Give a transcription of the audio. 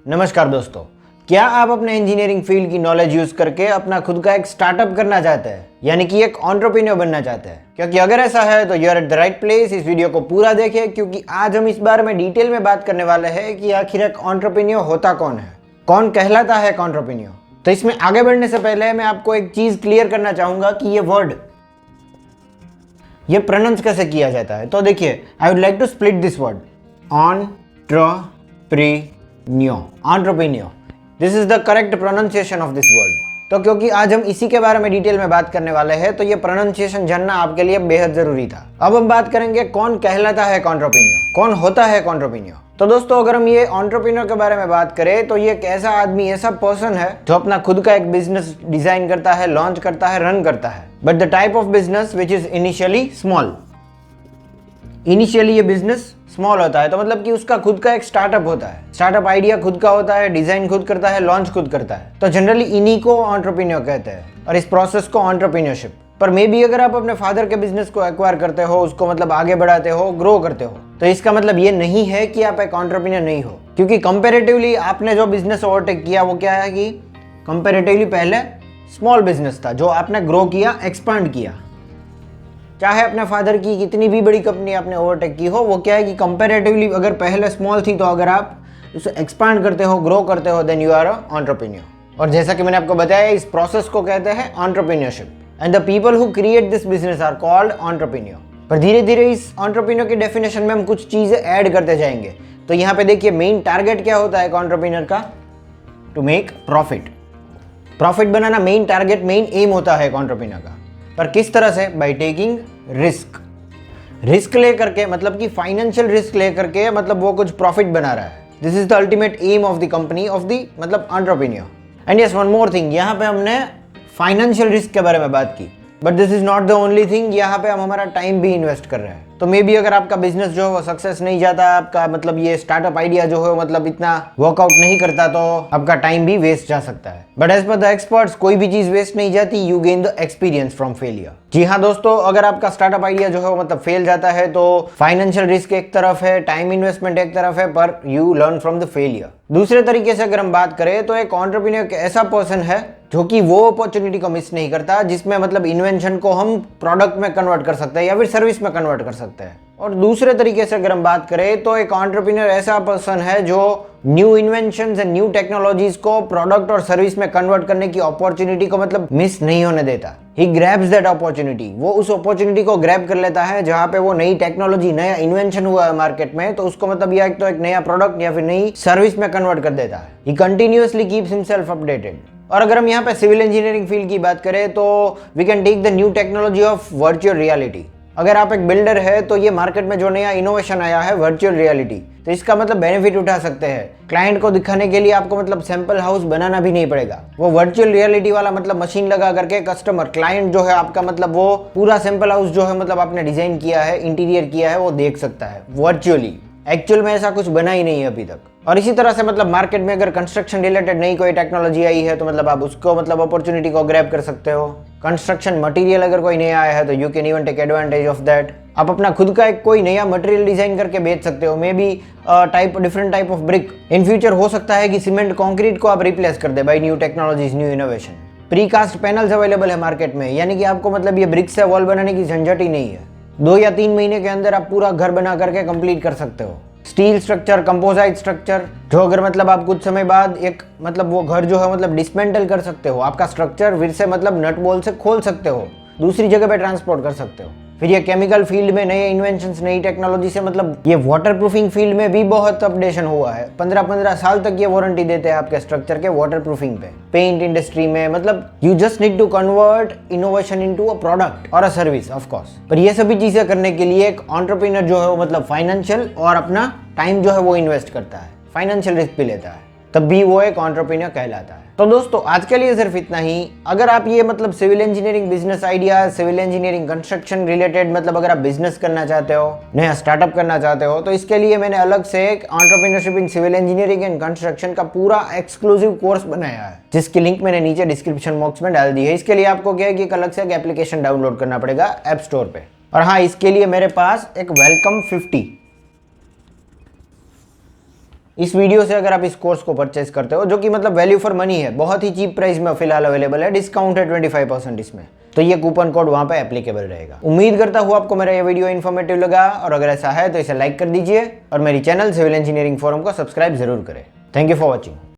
नमस्कार दोस्तों, क्या आप अपने इंजीनियरिंग फील्ड की नॉलेज यूज करके अपना खुद का एक स्टार्टअप करना चाहते हैं, यानी कि एक एंटरप्रेन्योर बनना चाहते हैं? क्योंकि अगर ऐसा है तो you are at the right place. इस वीडियो को पूरा देखें क्योंकि आज हम इस बारे में डिटेल में बात करने वाले हैं कि आखिर एक एंटरप्रेन्योर होता कौन है, कौन कहलाता है एक एंटरप्रेन्योर। तो इसमें आगे बढ़ने से पहले मैं आपको एक चीज क्लियर करना चाहूंगा कि ये वर्ड ये प्रोनाउंस कैसे किया जाता है। तो देखिए, I would like to split this word entrepreneur. This is the correct pronunciation of this word. तो क्योंकि आज हम इसी के बारे में डिटेल में बात करने वाले हैं तो ये प्रोनाउंसिएशन जानना आपके लिए बेहद जरूरी था। अब हम बात करेंगे कौन कहलाता है एंटरप्रेन्योर, कौन होता है एंटरप्रेन्योर। तो दोस्तों, अगर हम ये एंटरप्रेन्योर के बारे में बात करें तो ये एक ऐसा आदमी, ऐसा पर्सन है जो अपना खुद का एक बिजनेस डिजाइन करता है, लॉन्च करता है, रन करता है। But the type of business which is initially small. Initially ये बिजनेस स्मॉल होता है, तो मतलब कि उसका खुद का एक स्टार्टअप होता है, स्टार्टअप आइडिया खुद का होता है, डिजाइन खुद करता है, लॉन्च खुद करता है। तो जनरली इन्हीं को एंटरप्रेन्योर कहते हैं और इस प्रोसेस को एंटरप्रेन्योरशिप। पर मे बी अगर आप अपने फादर के बिजनेस को एक्वायर करते हो, उसको मतलब आगे बढ़ाते हो, ग्रो करते हो, तो इसका मतलब ये नहीं है कि आप एक एंटरप्रेन्योर नहीं हो। क्योंकि कंपैरेटिवली आपने जो बिजनेस ओवरटेक किया वो क्या है कि कंपैरेटिवली पहले स्मॉल बिजनेस था जो आपने ग्रो किया, एक्सपांड किया। चाहे अपने फादर की कितनी भी बड़ी कंपनी आपने ओवरटेक की हो, वो क्या है कि कंपैरेटिवली अगर पहले स्मॉल थी तो अगर आप उसे एक्सपांड करते हो, ग्रो करते हो, then you are a entrepreneur. और जैसा कि मैंने आपको बताया, इस प्रोसेस को कहते हैं entrepreneurship and the people who create this business are called entrepreneur. पर धीरे धीरे इस एंटरप्रेन्योर की डेफिनेशन में हम कुछ चीजें ऐड करते जाएंगे। तो यहाँ पे देखिए, मेन टारगेट क्या होता है एंटरप्रेन्योर का? To make profit. प्रॉफिट बनाना मेन टारगेट, मेन एम होता है एंटरप्रेन्योर का। पर किस तरह से? By taking risk. रिस्क लेकर के, मतलब कि फाइनेंशियल रिस्क लेकर के, मतलब वो कुछ प्रॉफिट बना रहा है। This is the ultimate aim of the company, of the मतलब entrepreneur. And yes, one more thing, यहाँ पे हमने फाइनेंशियल रिस्क के बारे में बात की, but this is not the only thing. यहाँ पे हम हमारा टाइम भी इन्वेस्ट कर रहे हैं। तो मे बी अगर आपका बिजनेस जो है वो सक्सेस नहीं जाता, आपका मतलब ये स्टार्टअप आइडिया जो है मतलब इतना वर्कआउट नहीं करता, तो आपका टाइम भी वेस्ट जा सकता है। But as per the experts, कोई भी चीज वेस्ट नहीं जाती। You gain the experience from failure. जी हाँ दोस्तों, अगर आपका स्टार्टअप आइडिया जो है वो मतलब फेल जाता है तो फाइनेंशियल रिस्क एक तरफ है, टाइम इन्वेस्टमेंट एक तरफ है, पर you learn from the failure. दूसरे तरीके से अगर हम बात करें तो एक एंटरप्रेन्योर ऐसा पर्सन है जो कि वो अपॉर्चुनिटी को मिस नहीं करता जिसमें मतलब इन्वेंशन को हम प्रोडक्ट में कन्वर्ट कर सकते हैं या फिर सर्विस में कन्वर्ट कर सकते हैं। और दूसरे तरीके से अगर हम बात करें तो एक एंटरप्रेन्योर ऐसा पर्सन है जो new inventions and new technologies को प्रोडक्ट और सर्विस में कन्वर्ट करने की अपॉर्चुनिटी को मतलब मिस नहीं होने देता। ही ग्रैब्स दैट अपॉर्चुनिटी। वो उस अपॉर्चुनिटी को ग्रैब कर लेता है जहां पे वो नई टेक्नोलॉजी, नया इन्वेंशन हुआ है मार्केट में, तो उसको मतलब या तो एक नया प्रोडक्ट या फिर नई सर्विस में कन्वर्ट कर देता है। ही कंटिन्यूअसली कीप्स हिमसेल्फ अपडेटेड। और अगर हम यहाँ पे सिविल इंजीनियरिंग फील्ड की बात करें तो we can take the new technology of virtual reality. अगर आप एक बिल्डर है तो ये मार्केट में जो नया इनोवेशन आया है वर्चुअल रियलिटी, तो इसका मतलब बेनिफिट उठा सकते हैं। क्लाइंट को दिखाने के लिए आपको मतलब सैंपल हाउस बनाना भी नहीं पड़ेगा। वो वर्चुअल रियलिटी वाला मतलब मशीन लगा करके कस्टमर, क्लाइंट जो है आपका, मतलब वो पूरा सैंपल हाउस जो है मतलब आपने डिजाइन किया है, इंटीरियर किया है, वो देख सकता है वर्चुअली। एक्चुअल में ऐसा कुछ बना ही नहीं है अभी तक। और इसी तरह से मतलब मार्केट में अगर कंस्ट्रक्शन रिलेटेड नई कोई टेक्नोलॉजी आई है तो मतलब आप उसको मतलब अपॉर्चुनिटी को ग्रैब कर सकते हो। कंस्ट्रक्शन मटेरियल अगर कोई नया आया है तो you can even take advantage of that. आप अपना खुद का एक कोई नया मटेरियल डिजाइन करके बेच सकते हो। May be different type of brick. In future हो सकता है कि सीमेंट कंक्रीट को आप रिप्लेस कर दे by new technologies, new innovation. Precast panels available है मार्केट में, यानी कि आपको मतलब ये ब्रिक से वॉल बनाने की झंझट ही नहीं है। 2 या 3 महीने के अंदर आप पूरा घर बना करके कंप्लीट कर सकते हो। स्टील स्ट्रक्चर, कंपोजिट स्ट्रक्चर, जो अगर मतलब आप कुछ समय बाद एक मतलब वो घर जो है मतलब डिसमेंटल कर सकते हो, आपका स्ट्रक्चर फिर से मतलब नट बोल्ट से खोल सकते हो, दूसरी जगह पे ट्रांसपोर्ट कर सकते हो। फिर ये केमिकल फील्ड में नए इन्वेंशंस, नई टेक्नोलॉजी से मतलब ये वाटर प्रूफिंग फील्ड में भी बहुत अपडेशन हुआ है। 15-15 साल तक ये वारंटी देते हैं आपके स्ट्रक्चर के वाटर प्रूफिंग पे। पेंट इंडस्ट्री में मतलब you just need to convert innovation into a product और अ सर्विस, ऑफ कोर्स। पर ये सभी चीजें करने के लिए एक एंटरप्रेन्योर जो है वो मतलब फाइनेंशियल और अपना टाइम जो है वो इन्वेस्ट करता है, फाइनेंशियल रिस्क भी लेता है, तब भी वो एक एंटरप्रेन्योर कहलाता है। तो दोस्तों, आज के लिए सिर्फ इतना ही। अगर आप ये मतलब civil engineering business idea, civil engineering construction related मतलब अगर आप बिजनेस करना चाहते हो, नया स्टार्टअप करना चाहते हो, तो इसके लिए मैंने अलग से एक entrepreneurship in civil engineering and construction का पूरा एक्सक्लूसिव कोर्स बनाया है, जिसकी लिंक मैंने नीचे डिस्क्रिप्शन बॉक्स में डाल दी है। इसके लिए आपको क्या है कि एक अलग से एक एप्लीकेशन डाउनलोड करना पड़ेगा ऐप स्टोर पे। और हाँ, इसके लिए मेरे पास एक वेलकम इस वीडियो से अगर आप इस कोर्स को परचेज करते हो, जो कि मतलब वैल्यू फॉर मनी है, बहुत ही चीप प्राइस में फिलहाल अवेलेबल है, डिस्काउंट है 25% इसमें, तो ये कूपन कोड वहां पे एप्लीकेबल रहेगा। उम्मीद करता हूँ आपको मेरा ये वीडियो इन्फॉर्मेटिव लगा, और अगर ऐसा है तो इसे लाइक कर दीजिए और मेरी चैनल सिविल इंजीनियरिंग फोरम को सब्सक्राइब जरूर करें। Thank you for watching.